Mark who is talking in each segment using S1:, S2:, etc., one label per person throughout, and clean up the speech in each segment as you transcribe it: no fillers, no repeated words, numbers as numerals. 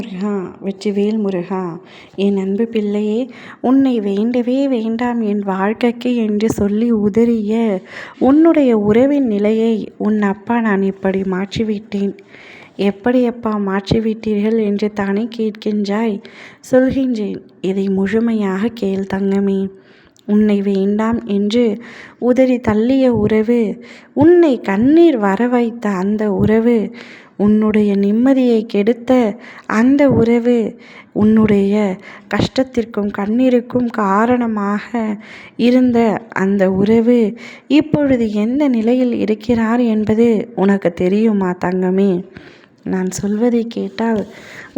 S1: முருகா, வெற்றிவேல் முருகா! என் அன்பு பிள்ளையே, உன்னை வேண்டவே வேண்டாம் என் வாழ்க்கைக்கு என்று சொல்லி உதறிய உன்னுடைய உறவின் நிலையை உன் அப்பா நான் இப்படி மாற்றிவிட்டேன். எப்படி அப்பா மாற்றிவிட்டீர்கள் என்று தானே கேட்கின்றாய்? சொல்கின்றேன், இதை முழுமையாக கேள் தங்கமே. உன்னை வேண்டாம் என்று உதறி தள்ளிய உறவு, உன்னை கண்ணீர் வர வைத்த அந்த உறவு, உன்னுடைய நிம்மதியை கெடுத்த அந்த உறவு, உன்னுடைய கஷ்டத்திற்கும் கண்ணீருக்கும் காரணமாக இருந்த அந்த உறவு இப்பொழுது எந்த நிலையில் இருக்கிறார் என்பது உனக்கு தெரியுமா தங்கமே? நான் சொல்வதை கேட்டால்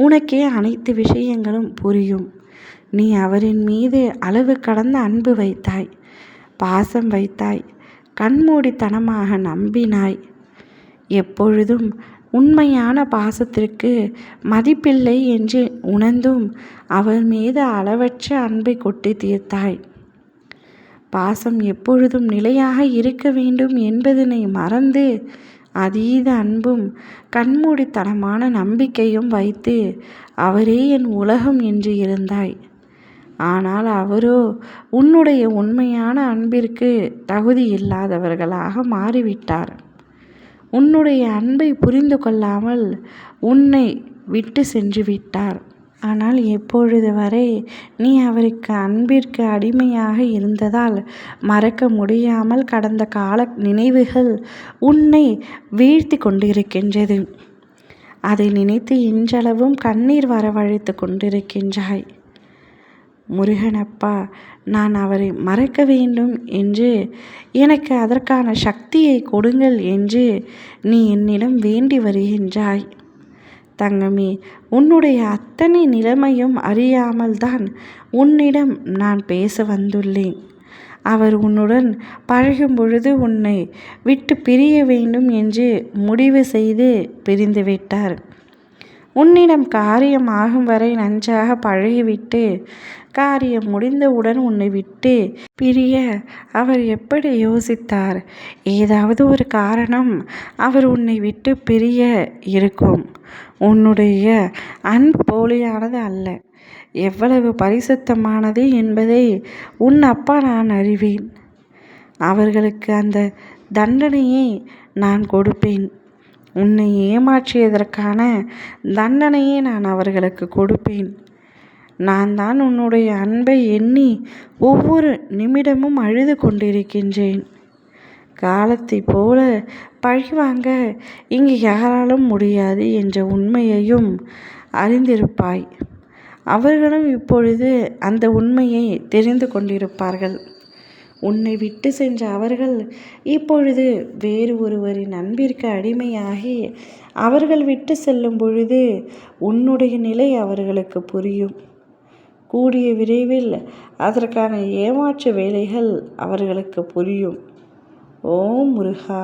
S1: உனக்கே அனைத்து விஷயங்களும் புரியும். நீ அவரின் மீது அளவு கடந்த அன்பு வைத்தாய், பாசம் வைத்தாய், கண்மூடித்தனமாக நம்பினாய். எப்பொழுதும் உண்மையான பாசத்திற்கு மதிப்பில்லை என்று உணர்ந்தும் அவர் மீது அளவற்ற அன்பை கொட்டி தீர்த்தாய். பாசம் எப்பொழுதும் நிலையாக இருக்க வேண்டும் என்பதனை மறந்து அதீத அன்பும் கண்மூடித்தனமான நம்பிக்கையும் வைத்து அவரே என் உலகம் என்று இருந்தாய். ஆனால் அவரோ உன்னுடைய உண்மையான அன்பிற்கு தகுதி இல்லாதவர்களாக மாறிவிட்டார். உன்னுடைய அன்பை புரிந்து கொள்ளாமல் உன்னை விட்டு சென்று விட்டார். ஆனால் எப்பொழுது வரை நீ அவருக்கு அன்பிற்கு அடிமையாக இருந்ததால் மறக்க முடியாமல் கடந்த கால நினைவுகள் உன்னை வீழ்த்தி கொண்டிருக்கின்றது. அதை நினைத்து இன்றளவும் கண்ணீர் வரவழைத்து கொண்டிருக்கின்றாய். முருகனப்பா, நான் அவரை மறக்க வேண்டும் என்று, எனக்கு அதற்கான சக்தியை கொடுங்கள் என்று நீ என்னிடம் வேண்டி வருகின்றாய். தங்கமே, உன்னுடைய அத்தனை நிலைமையும் அறியாமல் தான் உன்னிடம் நான் பேச வந்துள்ளேன். அவர் உன்னுடன் பழகும் பொழுது உன்னை விட்டு பிரிய வேண்டும் என்று முடிவு செய்து பிரிந்துவிட்டார். உன்னிடம் காரியம் ஆகும் வரை நன்றாக பழகிவிட்டு காரியம் முடிந்தவுடன் உன்னை விட்டு பிரிய அவர் எப்படி யோசித்தார்? ஏதாவது ஒரு காரணம் அவர் உன்னை விட்டு பிரிய இருக்கும். உன்னுடைய அன்பு போலியானது அல்ல, எவ்வளவு பரிசுத்தமானது என்பதை உன் அப்பா நான் அறிவேன். அவர்களுக்கு அந்த தண்டனையை நான் கொடுப்பேன். உன்னை ஏமாற்றியதற்கான தண்டனையை நான் அவர்களுக்கு கொடுப்பேன். நான் தான் உன்னுடைய அன்பை எண்ணி ஒவ்வொரு நிமிடமும் அழுது கொண்டிருக்கின்றேன். காலத்தை போல பழிவாங்க இங்கு யாராலும் முடியாது என்ற உண்மையையும் அறிந்திருப்பாய். அவர்களும் இப்பொழுது அந்த உண்மையை தெரிந்து கொண்டிருப்பார்கள். உன்னை விட்டு சென்ற அவர்கள் இப்பொழுது வேறு ஒருவரின் அன்பிற்கு அடிமையாகி அவர்கள் விட்டு செல்லும் பொழுது உன்னுடைய நிலை அவர்களுக்கு புரியும். கூடிய விரைவில் அதற்கான ஏமாற்று வேலைகள் அவர்களுக்கு புரியும். ஓம் முருகா!